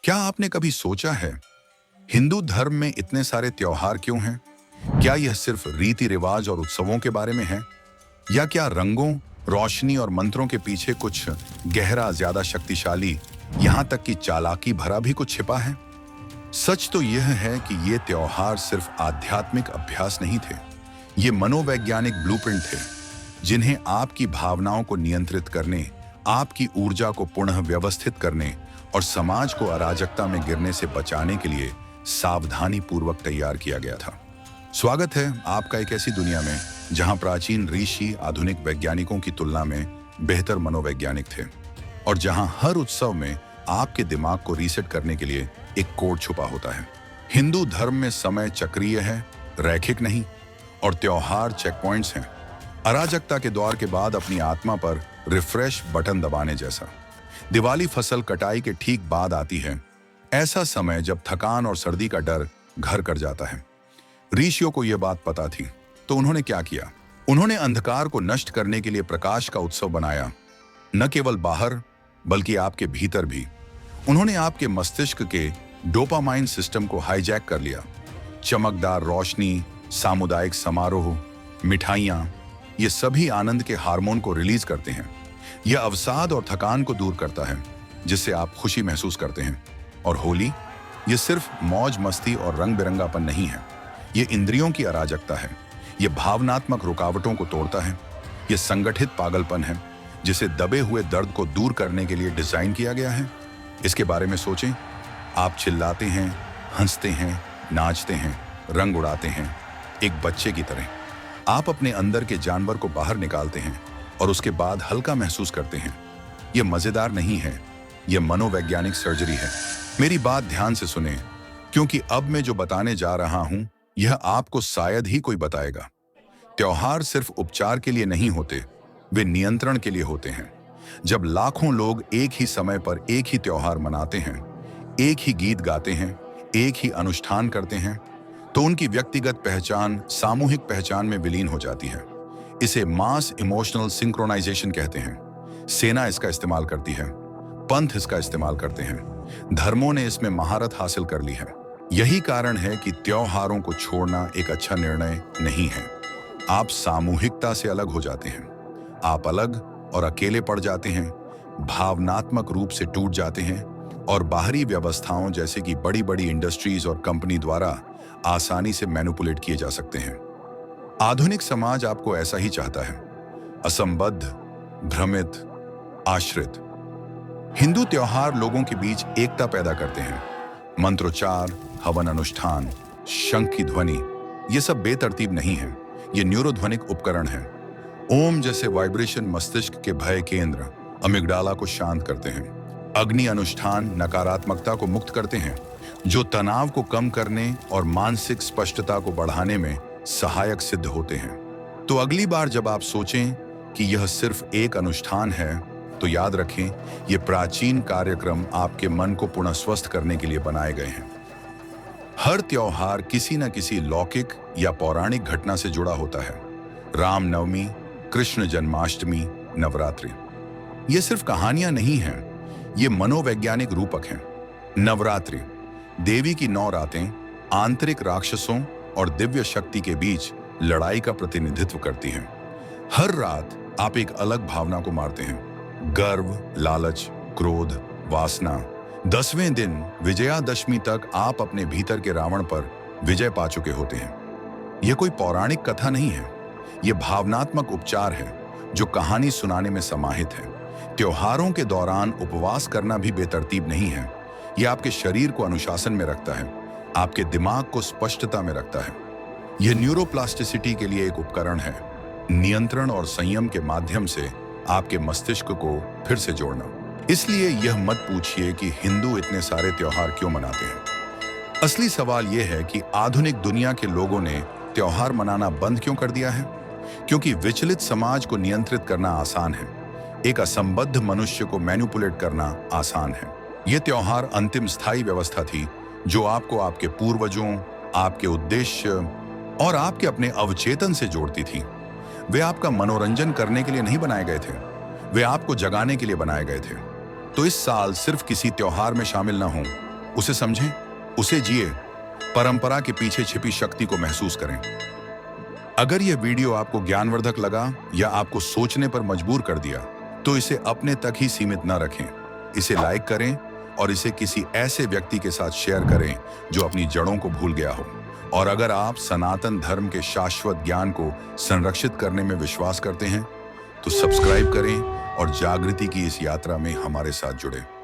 क्या आपने कभी सोचा है हिंदू धर्म में इतने सारे त्योहार क्यों हैं? क्या यह सिर्फ रीति रिवाज और उत्सवों के बारे में है, या क्या रंगों, रोशनी और मंत्रों के पीछे कुछ गहरा, ज्यादा शक्तिशाली, यहाँ तक कि चालाकी भरा भी कुछ छिपा है? सच तो यह है कि ये त्योहार सिर्फ आध्यात्मिक अभ्यास नहीं थे। ये मनोवैज्ञानिक ब्लूप्रिंट थे, जिन्हें आपकी भावनाओं को नियंत्रित करने, आपकी ऊर्जा को पुनः व्यवस्थित करने और समाज को अराजकता में गिरने से बचाने के लिए सावधानी पूर्वक तैयार किया गया था। स्वागत है आपका एक ऐसी दुनिया में जहां प्राचीन ऋषि आधुनिक वैज्ञानिकों की तुलना में बेहतर मनोवैज्ञानिक थे, और जहां हर उत्सव में आपके दिमाग को रीसेट करने के लिए एक कोड छुपा होता है। हिंदू धर्म में समय चक्रीय है, रैखिक नहीं, और त्योहार चेक पॉइंट्स हैं, अराजकता के दौर के बाद अपनी आत्मा पर रिफ्रेश बटन दबाने जैसा। दिवाली फसल कटाई के ठीक बाद आती है, ऐसा समय जब थकान और सर्दी का डर घर कर जाता है। ऋषियों को यह बात पता थी, तो उन्होंने क्या किया? उन्होंने अंधकार को नष्ट करने के लिए प्रकाश का उत्सव बनाया, न केवल बाहर बल्कि आपके भीतर भी। उन्होंने आपके मस्तिष्क के डोपामाइन सिस्टम को हाईजैक कर लिया। चमकदार रोशनी, सामुदायिक समारोह, मिठाइयाँ, ये सभी आनंद के हार्मोन को रिलीज करते हैं। यह अवसाद और थकान को दूर करता है, जिससे आप खुशी महसूस करते हैं। और होली, ये सिर्फ मौज मस्ती और रंग बिरंगापन नहीं है, ये इंद्रियों की अराजकता है। ये भावनात्मक रुकावटों को तोड़ता है। ये संगठित पागलपन है, जिसे दबे हुए दर्द को दूर करने के लिए डिजाइन किया गया है। इसके बारे में सोचें। आप चिल्लाते हैं, हंसते हैं, नाचते हैं, रंग उड़ाते हैं, एक बच्चे की तरह। आप अपने अंदर के जानवर को बाहर निकालते हैं और उसके बाद हल्का महसूस करते हैं। यह मजेदार नहीं है, यह मनोवैज्ञानिक सर्जरी है। मेरी बात ध्यान से सुने, क्योंकि अब मैं जो बताने जा रहा हूं, यह आपको शायद ही कोई बताएगा। त्योहार सिर्फ उपचार के लिए नहीं होते, वे नियंत्रण के लिए होते हैं। जब लाखों लोग एक ही समय पर एक ही त्योहार मनाते हैं, एक ही गीत गाते हैं, एक ही अनुष्ठान करते हैं, तो उनकी व्यक्तिगत पहचान सामूहिक पहचान में विलीन हो जाती है। इसे मास इमोशनल सिंक्रोनाइजेशन कहते हैं। सेना इसका इस्तेमाल करती है, पंथ इसका इस्तेमाल करते हैं, धर्मों ने इसमें महारत हासिल कर ली है। यही कारण है कि त्योहारों को छोड़ना एक अच्छा निर्णय नहीं है। आप सामूहिकता से अलग हो जाते हैं, आप अलग और अकेले पड़ जाते हैं, भावनात्मक रूप से टूट जाते हैं, और बाहरी व्यवस्थाओं जैसे कि बड़ी बड़ी इंडस्ट्रीज और कंपनी द्वारा आसानी से मैनिपुलेट किए जा सकते हैं। आधुनिक समाज आपको ऐसा ही चाहता है, असंबद्ध, भ्रमित, आश्रित। हिंदू त्योहार लोगों के बीच एकता पैदा करते हैं। मंत्रोच्चार, हवन अनुष्ठान, शंख की ध्वनि, ये सब बेतरतीब नहीं है, ये न्यूरोध्वनिक उपकरण है। ओम जैसे वाइब्रेशन मस्तिष्क के भय केंद्र अमिगडाला को शांत करते हैं। अग्नि अनुष्ठान नकारात्मकता को मुक्त करते हैं, जो तनाव को कम करने और मानसिक स्पष्टता को बढ़ाने में सहायक सिद्ध होते हैं। तो अगली बार जब आप सोचें कि यह सिर्फ एक अनुष्ठान है, तो याद रखें, यह प्राचीन कार्यक्रम आपके मन को पुनः स्वस्थ करने के लिए बनाए गए हैं। हर त्योहार किसी न किसी लौकिक या पौराणिक घटना से जुड़ा होता है। रामनवमी, कृष्ण जन्माष्टमी, नवरात्रि, ये सिर्फ कहानियां नहीं हैं, ये मनोवैज्ञानिक रूपक हैं। नवरात्रि, देवी की 9 रातें आंतरिक राक्षसों और दिव्य शक्ति के बीच लड़ाई का प्रतिनिधित्व करती हैं। हर रात आप एक अलग भावना को मारते हैं, गर्व, लालच, क्रोध, वासना। 10वें दिन विजयादशमी तक आप अपने भीतर के रावण पर विजय पा चुके होते हैं। यह कोई पौराणिक कथा नहीं है, यह भावनात्मक उपचार है जो कहानी सुनाने में समाहित है। त्योहारों के दौरान उपवास करना भी बेतरतीब नहीं है, यह आपके शरीर को अनुशासन में रखता है, आपके दिमाग को स्पष्टता में रखता है। यह न्यूरोप्लास्टिसिटी के लिए एक उपकरण है, नियंत्रण और संयम के माध्यम से आपके मस्तिष्क को फिर से जोड़ना। इसलिए यह मत पूछिए कि हिंदू इतने सारे त्योहार क्यों मनाते हैं। असली सवाल यह है कि आधुनिक दुनिया के लोगों ने त्योहार मनाना बंद क्यों कर दिया है? क्योंकि विचलित समाज को नियंत्रित करना आसान है, एक असंबद्ध मनुष्य को मैनिपुलेट करना आसान है। यह त्योहार अंतिम स्थायी व्यवस्था थी जो आपको आपके पूर्वजों, आपके उद्देश्य और आपके अपने अवचेतन से जोड़ती थी। वे आपका मनोरंजन करने के लिए नहीं बनाए गए थे, वे आपको जगाने के लिए बनाए गए थे। तो इस साल सिर्फ किसी त्योहार में शामिल न हों, उसे समझें, उसे जिए, परंपरा के पीछे छिपी शक्ति को महसूस करें। अगर यह वीडियो आपको ज्ञानवर्धक लगा या आपको सोचने पर मजबूर कर दिया, तो इसे अपने तक ही सीमित न रखें। इसे लाइक करें और इसे किसी ऐसे व्यक्ति के साथ शेयर करें जो अपनी जड़ों को भूल गया हो। और अगर आप सनातन धर्म के शाश्वत ज्ञान को संरक्षित करने में विश्वास करते हैं, तो सब्सक्राइब करें और जागृति की इस यात्रा में हमारे साथ जुड़ें।